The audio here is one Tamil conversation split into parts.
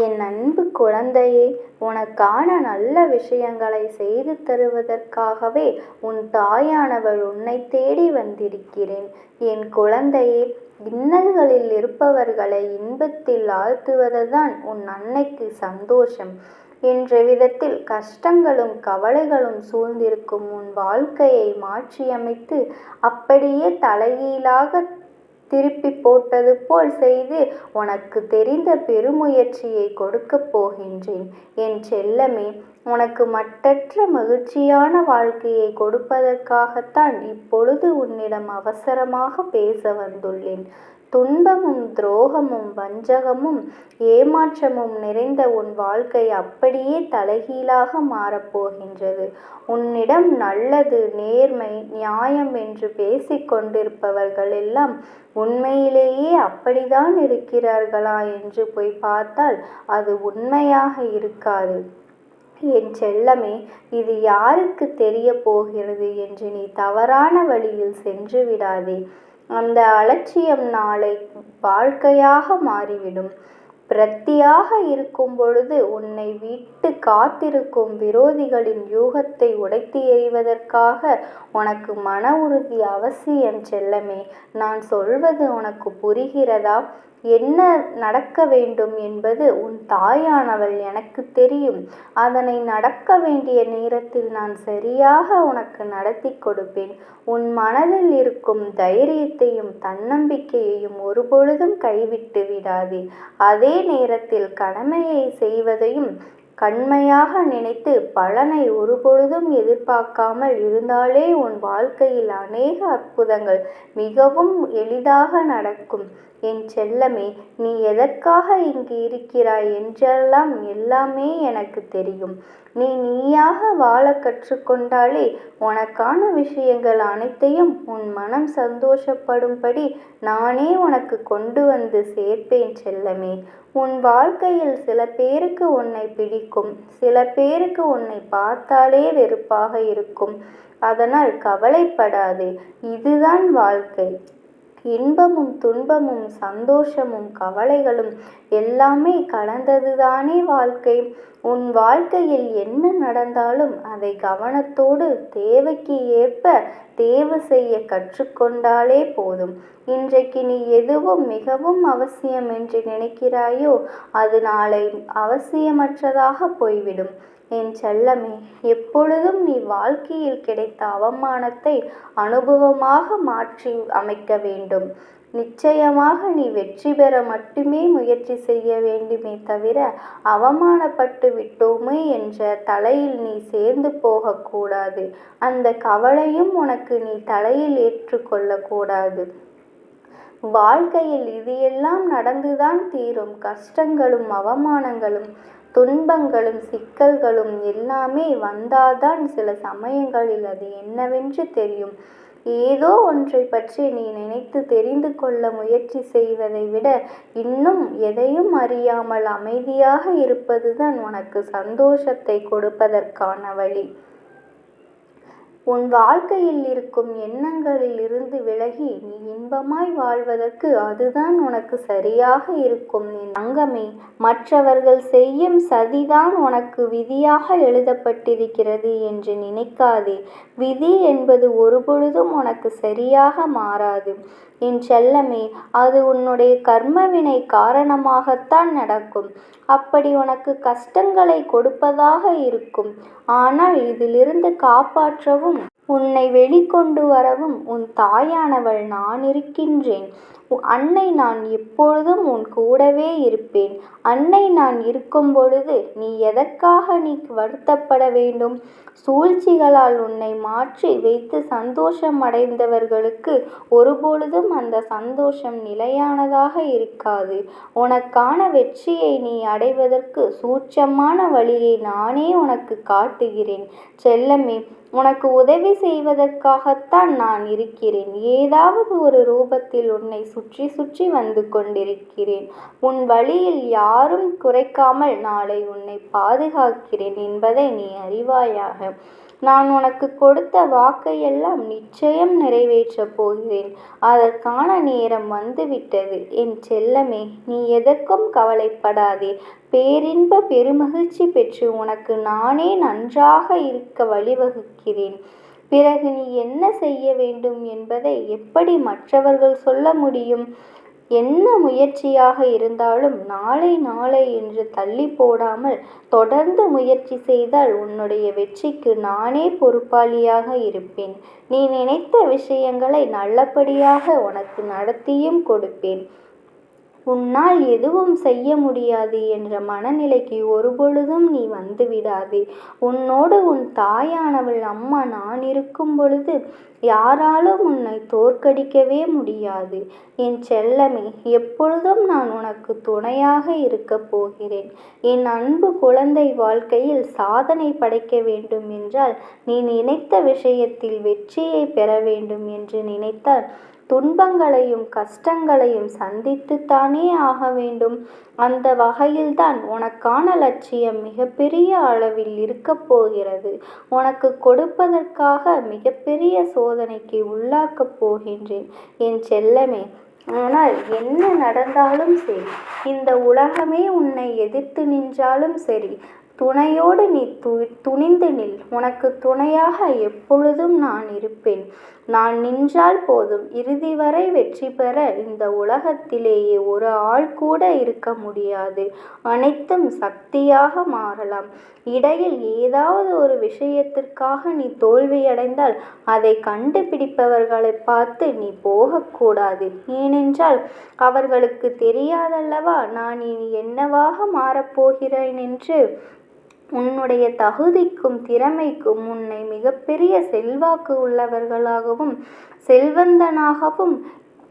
என் அன்பு குழந்தையே, உனக்கான நல்ல விஷயங்களை செய்து தருவதற்காகவே உன் தாயானவள் உன்னை தேடி வந்திருக்கிறேன். என் குழந்தையே, இன்னல்களில் இருப்பவர்களை இன்பத்தில் ஆழ்த்துவதுதான் உன் அன்னைக்கு சந்தோஷம். என்ற விதத்தில் கஷ்டங்களும் கவலைகளும் சூழ்ந்திருக்கும் உன் வாழ்க்கையை மாற்றியமைத்து அப்படியே தலைகீழாக திருப்பி போட்டது போல் செய்து உனக்கு தெரிந்த பெருமுயற்சியை கொடுக்கப் போகின்றேன். என் செல்லமே, உனக்கு மட்டற்ற மகிழ்ச்சியான வாழ்க்கையை கொடுப்பதற்காகத்தான் இப்பொழுது உன்னிடம் அவசரமாக பேச வந்துள்ளேன். துன்பமும் துரோகமும் வஞ்சகமும் ஏமாற்றமும் நிறைந்த உன் வாழ்க்கை அப்படியே தலைகீழாக மாறப்போகின்றது. உன்னிடம் நல்லது, நேர்மை, நியாயம் என்று பேசிக் கொண்டிருப்பவர்கள் எல்லாம் உண்மையிலேயே அப்படித்தான் இருக்கிறார்களா என்று போய் பார்த்தால் அது உண்மையாக இருக்காது. என் செல்லமே, இது யாருக்கு தெரிய போகிறது என்று நீ தவறான வழியில் சென்று விடாதே. அந்த அலட்சியம் நாளை வாழ்க்கையாக மாறிவிடும். பிரத்தியாக இருக்கும் பொழுது உன்னை விட்டு காத்திருக்கும் விரோதிகளின் யூகத்தை உடைத்து எறிவதற்காக உனக்கு மன உறுதி அவசியம் செல்லமே. நான் சொல்வது உனக்கு புரிகிறதா? என்ன நடக்க வேண்டும் என்பது உன் தாயானவள் எனக்கு தெரியும். அதனை நடக்க வேண்டிய நேரத்தில் நான் சரியாக உனக்கு நடத்தி கொடுப்பேன். உன் மனதில் இருக்கும் தைரியத்தையும் தன்னம்பிக்கையையும் ஒருபொழுதும் கைவிட்டு விடாதே. அதே நேரத்தில் கடமையை செய்வதையும் கண்மையாக நினைத்து பலனை ஒருபொழுதும் எதிர்பார்க்காமல் இருந்தாலே உன் வாழ்க்கையில் அநேக அற்புதங்கள் மிகவும் எளிதாக நடக்கும். என் செல்லமே, நீ எதற்காக இங்கு இருக்கிறாய் என்றெல்லாம் எல்லாமே எனக்கு தெரியும். நீயாக வாழ கற்றுக்கொண்டாலே உனக்கான விஷயங்கள் அனைத்தையும் உன் மனம் சந்தோஷப்படும்படி நானே உனக்கு கொண்டு வந்து சேர்ப்பேன் செல்லமே. உன் வாழ்க்கையில் சில பேருக்கு உன்னை பிடிக்கும், சில பேருக்கு உன்னை பார்த்தாலே வெறுப்பாக இருக்கும். அதனால் கவலைப்படாதே. இதுதான் வாழ்க்கை. இன்பமும் துன்பமும் சந்தோஷமும் கவலைகளும் எல்லாமே கலந்ததுதானே வாழ்க்கை. உன் வாழ்க்கையில் என்ன நடந்தாலும் அதை கவனத்தோடு தேவைக்கு ஏற்ப தேர்வு செய்ய கற்றுக்கொண்டாலே போதும். இன்றைக்கு நீ எதுவும் மிகவும் அவசியம் என்று நினைக்கிறாயோ அது நாளை அவசியமற்றதாக போய்விடும். என் செல்லமே, எப்பொழுதும் நீ வாழ்க்கையில் கிடைத்த அவமானத்தை அனுபவமாக மாற்றி அமைக்க வேண்டும். நிச்சயமாக நீ வெற்றி பெற மட்டுமே முயற்சி செய்ய வேண்டுமே தவிர அவமானப்பட்டு விட்டோமே என்ற தலையில் நீ சேர்ந்து போகக்கூடாது. அந்த கவலையும் உனக்கு நீ தலையில் ஏற்றுக்கொள்ளக்கூடாது. வாழ்க்கையில் இது எல்லாம் நடந்துதான் தீரும். கஷ்டங்களும் அவமானங்களும் துன்பங்களும் சிக்கல்களும் எல்லாமே வந்தால்தான் சில சமயங்களில் அது என்னவென்று தெரியும். ஏதோ ஒன்றை பற்றி நீ நினைத்து தெரிந்து கொள்ள முயற்சி செய்வதை விட இன்னும் எதையும் அறியாமல் அமைதியாக இருப்பதுதான் உனக்கு சந்தோஷத்தை கொடுப்பதற்கான வழி. உன் வாழ்க்கையில் இருக்கும் எண்ணங்களில் இருந்து விலகி நீ இன்பமாய் வாழ்வதற்கு அதுதான் உனக்கு சரியாக இருக்கும். என் தங்கமே, மற்றவர்கள் செய்யும் சதிதான் உனக்கு விதியாக எழுதப்பட்டிருக்கிறது என்று நினைக்காதே. விதி என்பது ஒருபொழுதும் உனக்கு சரியாக மாறாது. என் செல்லமே, அது உன்னுடைய கர்மவினை காரணமாகத்தான் நடக்கும். அப்படி உனக்கு கஷ்டங்களை கொடுப்பதாக இருக்கும். ஆனால் இதிலிருந்து காப்பாற்றவும் உன்னை வெளிக்கொண்டு வரவும் உன் தாயானவள் நான் இருக்கின்றேன். அன்னை நான் எப்பொழுதும் உன் கூடவே இருப்பேன். அன்னை நான் இருக்கும் பொழுது நீ எதற்காக நீ வருத்தப்பட வேண்டும்? சூழ்ச்சிகளால் உன்னை மாற்றி வைத்து சந்தோஷம் அடைந்தவர்களுக்கு ஒருபொழுதும் அந்த சந்தோஷம் நிலையானதாக இருக்காது. உனக்கான வெற்றியை நீ அடைவதற்கு சூட்சமான வழியை நானே உனக்கு காட்டுகிறேன் செல்லமே. உனக்கு உதவி செய்வதற்காகத்தான் நான் இருக்கிறேன். ஏதாவது ஒரு ரூபத்தில் உன்னை சுற்றி சுற்றி வந்து கொண்டிருக்கிறேன். உன் வழியில் யாரும் குறைக்காமல் நாளை உன்னை பாதுகாக்கிறேன் என்பதை நீ அறிவாயாக. நான் உனக்கு கொடுத்த வாக்கையெல்லாம் நிச்சயம் நிறைவேற்றப் போகிறேன். அதற்கான நேரம் வந்துவிட்டது. என் செல்லமே, நீ எதற்கும் கவலைப்படாதே. பேரின்ப பெருமகிழ்ச்சி பெற்று உனக்கு நானே நன்றாக இருக்க வழிவகுக்கிறேன். பிறகு நீ என்ன செய்ய வேண்டும் என்பதை எப்படி மற்றவர்கள் சொல்ல முடியும்? என்ன முயற்சியாக இருந்தாலும் நாளை நாளை என்று தள்ளி போடாமல் தொடர்ந்து முயற்சி செய்தால் உன்னுடைய வெற்றிக்கு நானே பொறுப்பாளியாக இருப்பேன். நீ நினைத்த விஷயங்களை நல்லபடியாக உனக்கு நடத்தியும் கொடுப்பேன். உன்னால் எதுவும் செய்ய முடியாது என்ற மனநிலைக்கு ஒருபொழுதும் நீ வந்துவிடாதே. உன்னோடு உன் தாயானவள் அம்மா நான் இருக்கும் பொழுது யாராலும் உன்னை தோற்கடிக்கவே முடியாது. என் செல்லமே, எப்பொழுதும் நான் உனக்கு துணையாக இருக்கப் போகிறேன். என் அன்பு குழந்தை வாழ்க்கையில் சாதனை படைக்க வேண்டும் என்றால், நீ நினைத்த விஷயத்தில் வெற்றியை பெற வேண்டும் என்று நினைத்தால் துன்பங்களையும் கஷ்டங்களையும் சந்தித்துத்தானே ஆக வேண்டும். அந்த வகையில்தான் உனக்கான லட்சியம் மிகப்பெரிய அளவில் இருக்கப் போகிறது. உனக்கு கொடுப்பதற்காக மிகப்பெரிய சோதனைக்கு உள்ளாக்கப் போகின்றேன் என் செல்லமே. ஆனால் என்ன நடந்தாலும் சரி, இந்த உலகமே உன்னை எதிர்த்து நின்றாலும் சரி, துணையோடு நீ துணிந்து நில். உனக்கு துணையாக எப்பொழுதும் நான் இருப்பேன். நான் நின்றால் போதும். இறுதி வரை வெற்றி பெற இந்த உலகத்திலேயே ஒரு ஆள் கூட இருக்க முடியாது. அனைத்தும் சக்தியாக மாறலாம். இடையில் ஏதாவது ஒரு விஷயத்திற்காக நீ தோல்வியடைந்தால் அதை கண்டுபிடிப்பவர்களை பார்த்து நீ போகக்கூடாது. ஏனென்றால் அவர்களுக்கு தெரியாதல்லவா நான் இனி என்னவாக மாறப்போகிறேன் என்று. உன்னுடைய தகுதிக்கும் திறமைக்கும் உன்னை மிகப்பெரிய செல்வாக்கு உள்ளவர்களாகவும் செல்வந்தனாகவும்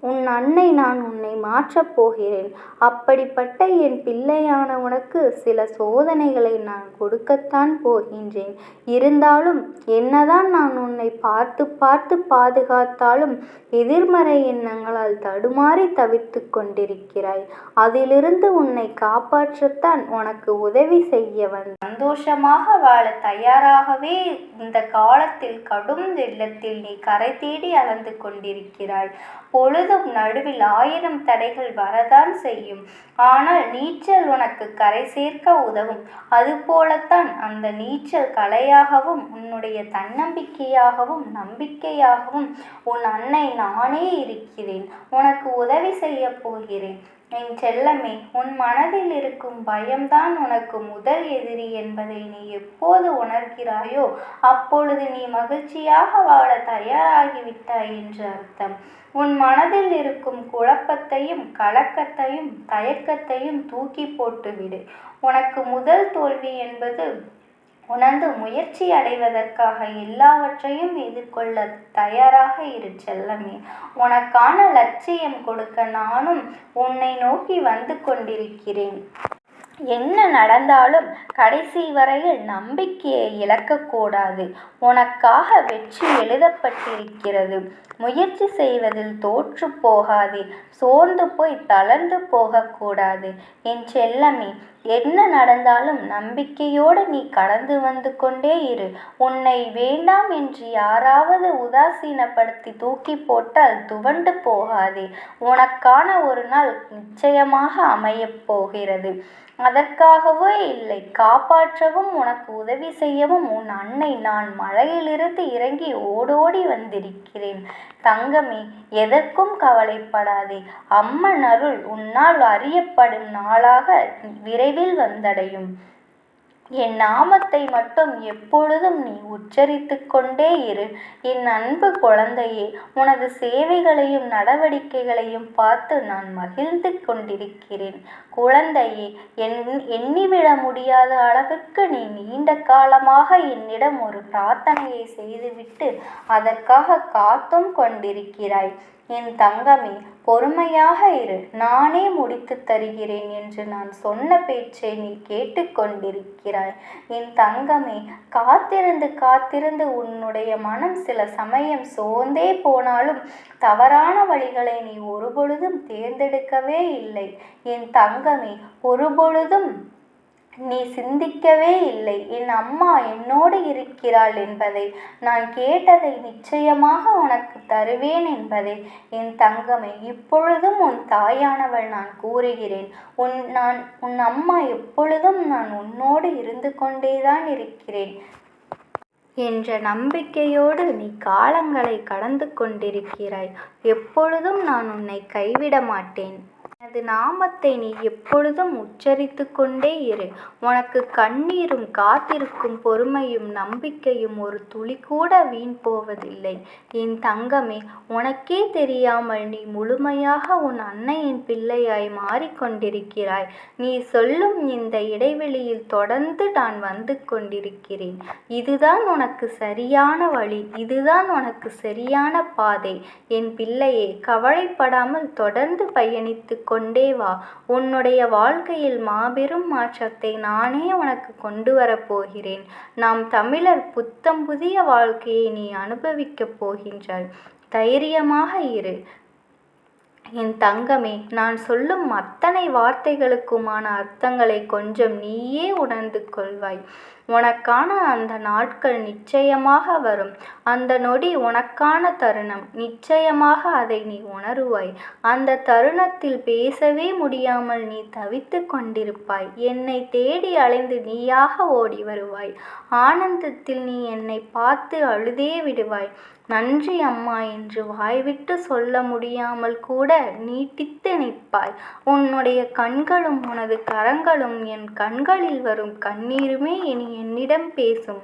உன் அன்னை நான் உன்னை மாற்றப் போகிறேன். அப்படிப்பட்ட என் பிள்ளையான உனக்கு சில சோதனைகளை நான் கொடுக்கத்தான் போகின்றேன். இருந்தாலும் என்னதான் நான் உன்னை பார்த்து பார்த்து பாதுகாத்தாலும் எதிர்மறை எண்ணங்களால் தடுமாறி தவிர்த்து கொண்டிருக்கிறாய். அதிலிருந்து உன்னை காப்பாற்றத்தான் உனக்கு உதவி செய்ய சந்தோஷமாக வாழ தயாராகவே இந்த காலத்தில் கடும் வெள்ளத்தில் நீ கரை தேடி அளந்து கொண்டிருக்கிறாய். பொழுதும் நடுவில் 1000 தடைகள் வரதான் செய்யும். ஆனால் நீச்சல் உனக்கு கரை சேர்க்க உதவும். அதுபோலத்தான் அந்த நீச்சல் கலையாகவும் உன்னுடைய தன்னம்பிக்கையாகவும் நம்பிக்கையாகவும் உன் அன்னை நானே இருக்கிறேன். உனக்கு உதவி செய்ய போகிறேன். என் செல்லமே, உன் மனதில் இருக்கும் பயம்தான் உனக்கு முதல் எதிரி என்பதை நீ எப்போது உணர்கிறாயோ அப்பொழுது நீ மகிழ்ச்சியாக வாழ தயாராகிவிட்டாய் என்று அர்த்தம். உன் மனதில் இருக்கும் குழப்பத்தையும் கலக்கத்தையும் தயக்கத்தையும் தூக்கி போட்டுவிடு. உனக்கு முதல் தோல்வி என்பது உணர்ந்து முயற்சி அடைவதற்காக எல்லாவற்றையும் எதிர்கொள்ள தயாராக இரு செல்லமே. உனக்கான லட்சியம் கொடுக்க நானும் உன்னை நோக்கி வந்து கொண்டிருக்கிறேன். என்ன நடந்தாலும் கடைசி வரையில் நம்பிக்கையை இழக்கக்கூடாது. உனக்காக வெற்றி எழுதப்பட்டிருக்கிறது. முயற்சி செய்வதில் தோற்று போகாதே. சோர்ந்து போய் தளர்ந்து போகக்கூடாது. என் செல்லமே, என்ன நடந்தாலும் நம்பிக்கையோடு நீ கடந்து வந்து கொண்டே இரு. உன்னை வேண்டாம் என்று யாராவது உதாசீனப்படுத்தி தூக்கி போட்டால் துவண்டு போகாதே. உனக்கான ஒரு நாள் நிச்சயமாக அமையப் போகிறது. அதற்காகவே இல்லை, காப்பாற்றவும் உனக்கு உதவி செய்யவும் உன் அன்னை நான் மலையிலிருந்து இறங்கி ஓடோடி வந்திருக்கிறேன். தங்கமே, எதற்கும் கவலைப்படாதே. அம்மன் அருள் உன்னால் அறியப்படும் நாளாக விரைவில் வந்தடையும். என் நாமத்தை மட்டும் எப்பொழுதும் நீ உச்சரித்து கொண்டே இரு. என் அன்பு குழந்தையே, உனது சேவைகளையும் நடவடிக்கைகளையும் பார்த்து நான் மகிழ்ந்து கொண்டிருக்கிறேன். குழந்தையே, எண்ணிவிட முடியாத அளவுக்கு நீ நீண்ட காலமாக என்னிடம் ஒரு பிரார்த்தனையை செய்துவிட்டு அதற்காக காத்தும் கொண்டிருக்கிறாய். என் தங்கமே, பொறுமையாக இரு. நானே முடித்து தருகிறேன் என்று நான் சொன்ன பேச்சை நீ கேட்டுக்கொண்டிருக்கிறாய். என் தங்கமே, காத்திருந்து காத்திருந்து உன்னுடைய மனம் சில சமயம் சோர்ந்தே போனாலும் தவறான வழிகளை நீ ஒருபொழுதும் தேர்ந்தெடுக்கவே இல்லை. என் தங்கமே, ஒருபொழுதும் நீ சிந்திக்கவே இல்லை. என் அம்மா என்னோடு இருக்கிறாள் என்பதை, நான் கேட்டதை நிச்சயமாக உனக்கு தருவேன் என்பதை. என் தங்கமே, இப்பொழுதும் உன் தாயானவள் நான் கூறுகிறேன். உன் அம்மா எப்பொழுதும் நான் உன்னோடு இருந்து கொண்டேதான் இருக்கிறேன் என்ற நம்பிக்கையோடு நீ காலங்களை கடந்து கொண்டிருக்கிறாய். எப்பொழுதும் நான் உன்னை கைவிட மாட்டேன். எனது நாமத்தை நீ எப்பொழுதும் உச்சரித்து கொண்டே இரு. உனக்கு கண்ணீரும் காத்திருக்கும் பொறுமையும் நம்பிக்கையும் ஒரு துளி கூட வீண் போவதில்லை. என் தங்கமே, உனக்கே தெரியாமல் நீ முழுமையாக உன் அன்னையின் பிள்ளையாய் மாறிக்கொண்டிருக்கிறாய். நீ சொல்லும் இந்த இடைவெளியில் தொடர்ந்து நான் வந்து கொண்டிருக்கிறேன். இதுதான் உனக்கு சரியான வழி, இதுதான் உனக்கு சரியான பாதை. என் பிள்ளையே, கவலைப்படாமல் தொடர்ந்து பயணித்து கொண்டே வா. உன்னுடைய வாழ்க்கையில் மாபெரும் மாற்றத்தை நானே உனக்கு கொண்டு வரப்போகிறேன். நாம் தமிழர் புத்தம் புதிய வாழ்க்கையை நீ அனுபவிக்கப் போகின்றாய். தைரியமாக இரு என் தங்கமே. நான் சொல்லும் அத்தனை வார்த்தைகளுக்குமான அர்த்தங்களை கொஞ்சம் நீயே உணர்ந்து கொள்வாய். உனக்கான அந்த நாட்கள் நிச்சயமாக வரும். அந்த நொடி உனக்கான தருணம். நிச்சயமாக அதை நீ உணருவாய். அந்த தருணத்தில் பேசவே முடியாமல் நீ தவித்து கொண்டிருப்பாய். என்னை தேடி அலைந்து நீயாக ஓடி வருவாய். ஆனந்தத்தில் நீ என்னை பார்த்து அழுதே விடுவாய். நன்றி அம்மா என்று வாய்விட்டு சொல்ல முடியாமல் கூட நீட்டித்து நிற்பாய். உன்னுடைய கண்களும் உனது கரங்களும் என் கண்களில் வரும் கண்ணீருமே இனி என்னிடம் பேசும்.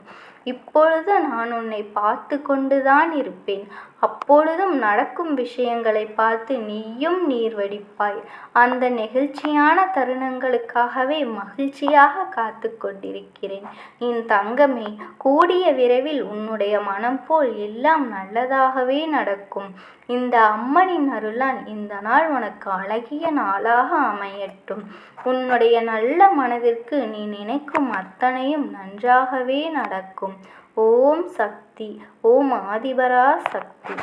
இப்பொழுது நான் உன்னை பார்த்து கொண்டுதான் இருப்பேன். அப்பொழுதும் நடக்கும் விஷயங்களை பார்த்து நீயும் நீர் வடிப்பாய். அந்த நெகிழ்ச்சியான தருணங்களுக்காகவே மகிழ்ச்சியாக காத்து கொண்டிருக்கிறேன். என் தங்கமே, கூடிய விரைவில் உன்னுடைய மனம் போல் எல்லாம் நல்லதாகவே நடக்கும். இந்த அம்மனின் அருளால் இந்த நாள் உனக்கு அழகிய நாளாக அமையட்டும். உன்னுடைய நல்ல மனதிற்கு நீ நினைக்கும் அத்தனையும் நன்றாகவே நடக்கும். ஓம் சக்தி. ஓம் ஆதிபரா சக்தி.